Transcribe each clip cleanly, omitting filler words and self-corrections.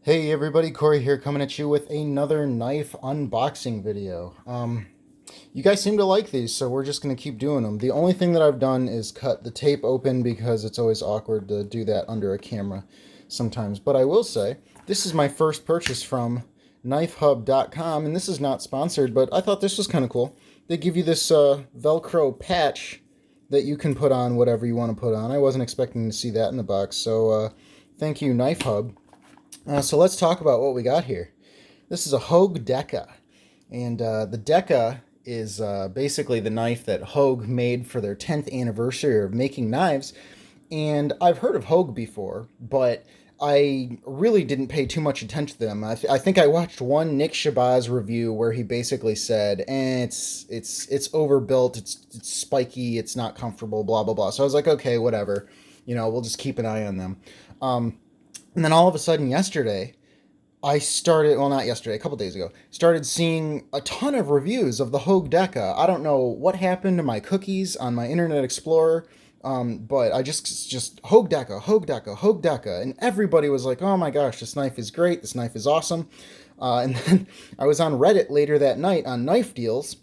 Hey everybody, Corey here coming at you with another knife unboxing video. You guys seem to like these, so we're just going to keep doing them. The only thing that I've done is cut the tape open because it's always awkward to do that under a camera sometimes. But I will say, this is my first purchase from knifehub.com, and this is not sponsored, but I thought this was kind of cool. They give you this Velcro patch that you can put on whatever you want to put on. I wasn't expecting to see that in the box, so thank you, Knife Hub. So let's talk about what we got here. This is a Hogue Deka, and the Deka is basically the knife that Hogue made for their 10th anniversary of making knives. And I've heard of Hogue before, but I really didn't pay too much attention to them. I think I watched one Nick Shabazz review where he basically said, it's overbuilt, it's spiky, it's not comfortable, blah blah blah. So I was like, okay, whatever, we'll just keep an eye on them. And then all of a sudden yesterday, I started, well, not yesterday, a couple days ago, started seeing a ton of reviews of the Hogue Deka. I don't know what happened to my cookies on my Internet Explorer, but I just Hogue Deka, Hogue Deka, Hogue Deka. And everybody was like, oh my gosh, this knife is great, this knife is awesome. And then I was on Reddit later that night on Knife Deals,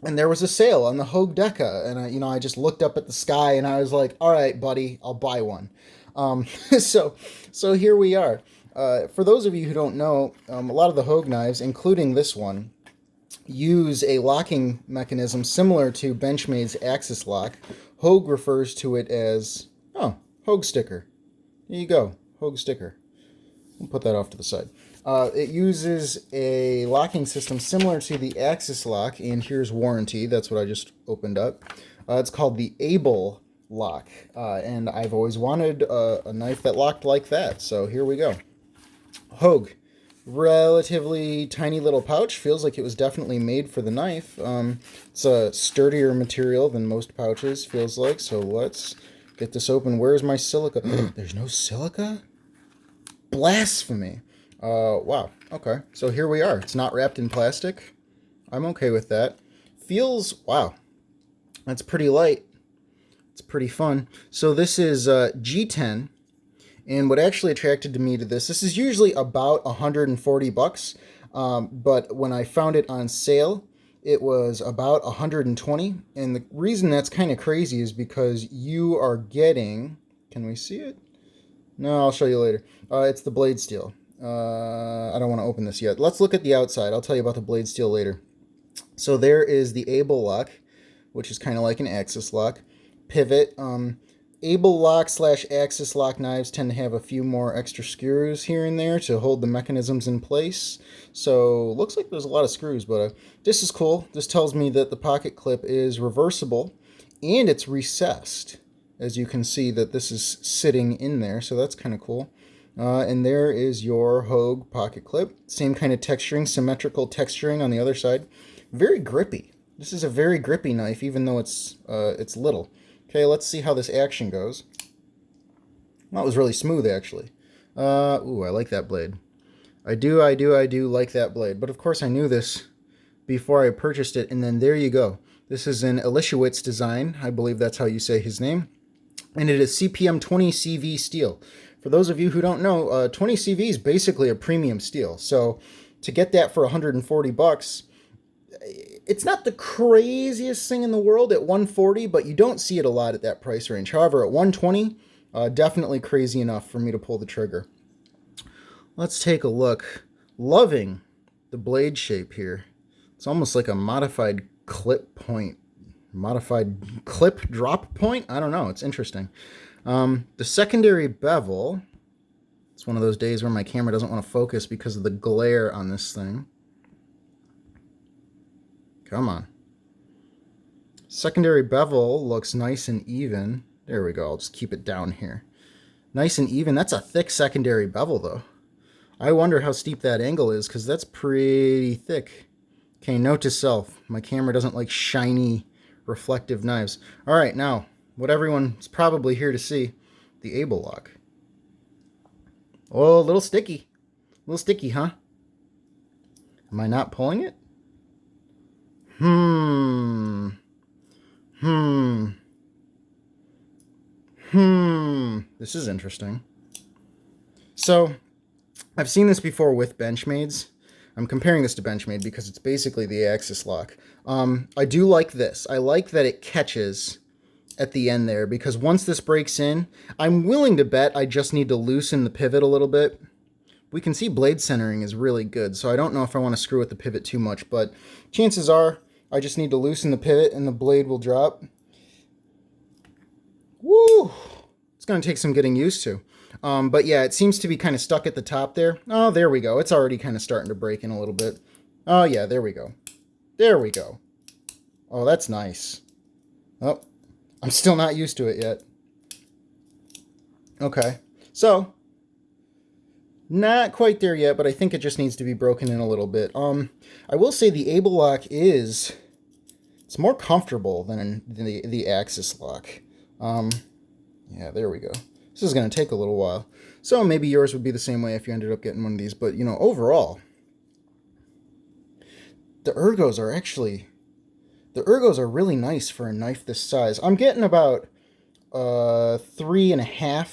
and there was a sale on the Hogue Deka. And I just looked up at the sky and I was like, all right, buddy, I'll buy one. So here we are. For those of you who don't know, a lot of the Hogue knives, including this one, use a locking mechanism similar to Benchmade's Axis lock. Hogue refers to it as, Hogue sticker. There you go, Hogue sticker. We'll put that off to the side. It uses a locking system similar to the Axis lock, and here's warranty. That's what I just opened up. It's called the Able lock, and I've always wanted a knife that locked like that, so here we go. Hogue, relatively tiny little pouch, feels like it was definitely made for the knife. It's a sturdier material than most pouches, feels like, so let's get this open. Where's my silica? There's no silica? Blasphemy. Wow, okay, so here we are. It's not wrapped in plastic. I'm okay with that. Feels, wow, that's pretty light. It's pretty fun. So this is G10, and what actually attracted me to this is usually about 140 bucks, but when I found it on sale, it was about 120, and the reason that's kind of crazy is because you are getting, can we see it? No, I'll show you later. It's the blade steel. I don't want to open this yet. Let's look at the outside. I'll tell you about the blade steel later. So there is the Able lock, which is kind of like an Axis lock. Pivot. Able lock / Axis lock knives tend to have a few more extra screws here and there to hold the mechanisms in place. So looks like there's a lot of screws, but this is cool. This tells me that the pocket clip is reversible and it's recessed. As you can see that this is sitting in there, so that's kind of cool. And there is your Hogue pocket clip. Same kind of texturing, symmetrical texturing on the other side. Very grippy. This is a very grippy knife, even though it's little. Okay, let's see how this action goes. That was really smooth, actually. Ooh, I like that blade. I do like that blade. But of course I knew this before I purchased it, and then there you go. This is an Elishewitz design. I believe that's how you say his name. And it is CPM 20 CV steel. For those of you who don't know, 20 CV is basically a premium steel. So to get that for 140 bucks, it's not the craziest thing in the world at 140, but you don't see it a lot at that price range. However, at 120, definitely crazy enough for me to pull the trigger. Let's take a look. Loving the blade shape here. It's almost like a modified clip point. Modified clip drop point? I don't know. It's interesting. The secondary bevel. It's one of those days where my camera doesn't want to focus because of the glare on this thing. Come on. Secondary bevel looks nice and even. There we go. I'll just keep it down here. Nice and even. That's a thick secondary bevel, though. I wonder how steep that angle is, because that's pretty thick. Okay, note to self. My camera doesn't like shiny, reflective knives. All right, now, what everyone's probably here to see, the Able lock. Oh, a little sticky. A little sticky, huh? Am I not pulling it? This is interesting. So, I've seen this before with Benchmades. I'm comparing this to Benchmade because it's basically the axis lock. I do like this. I like that it catches at the end there, because once this breaks in, I'm willing to bet I just need to loosen the pivot a little bit. We can see blade centering is really good, so I don't know if I want to screw with the pivot too much, but chances are I just need to loosen the pivot and the blade will drop. Woo! It's going to take some getting used to. But yeah, it seems to be kind of stuck at the top there. Oh, there we go. It's already kind of starting to break in a little bit. Oh yeah, there we go. There we go. Oh, that's nice. Oh, I'm still not used to it yet. Okay, so not quite there yet, but I think it just needs to be broken in a little bit. I will say the Able lock it's more comfortable than the Axis lock. Yeah, there we go. This is going to take a little while. So maybe yours would be the same way if you ended up getting one of these. But, you know, overall, the Ergos are really nice for a knife this size. I'm getting about 3.5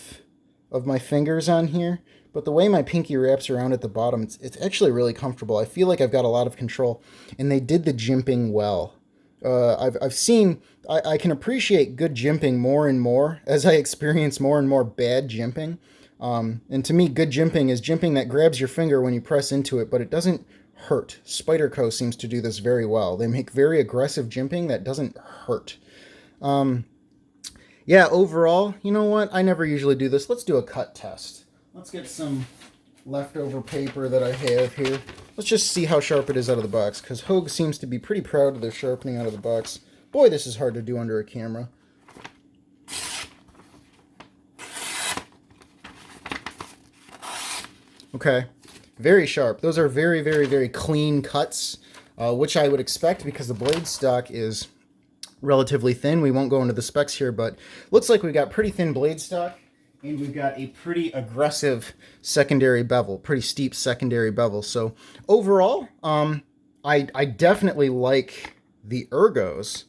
of my fingers on here. But the way my pinky wraps around at the bottom, it's actually really comfortable. I feel like I've got a lot of control. And they did the jimping well. I've seen, I can appreciate good jimping more and more as I experience more and more bad jimping. And to me, good jimping is jimping that grabs your finger when you press into it, but it doesn't hurt. Spyderco seems to do this very well. They make very aggressive jimping that doesn't hurt. Yeah, overall, you know what? I never usually do this. Let's do a cut test. Let's get some leftover paper that I have here. Let's just see how sharp it is out of the box, because Hogue seems to be pretty proud of their sharpening out of the box. Boy, this is hard to do under a camera. Okay, very sharp. Those are very, very, very clean cuts, which I would expect because the blade stock is relatively thin. We won't go into the specs here, but looks like we've got pretty thin blade stock. And we've got a pretty aggressive secondary bevel, pretty steep secondary bevel. So overall, I definitely like the Ergos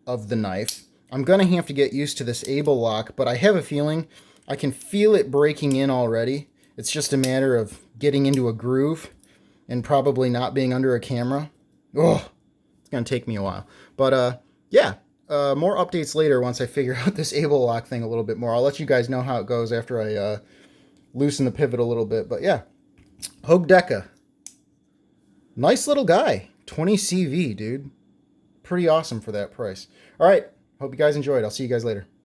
of the knife. I'm going to have to get used to this Able lock, but I have a feeling I can feel it breaking in already. It's just a matter of getting into a groove and probably not being under a camera. Oh, it's going to take me a while. But yeah. More updates later once I figure out this Able lock thing a little bit more. I'll let you guys know how it goes after I loosen the pivot a little bit. But yeah, Hogue Deka. Nice little guy. 20 CV, dude. Pretty awesome for that price. All right. Hope you guys enjoyed. I'll see you guys later.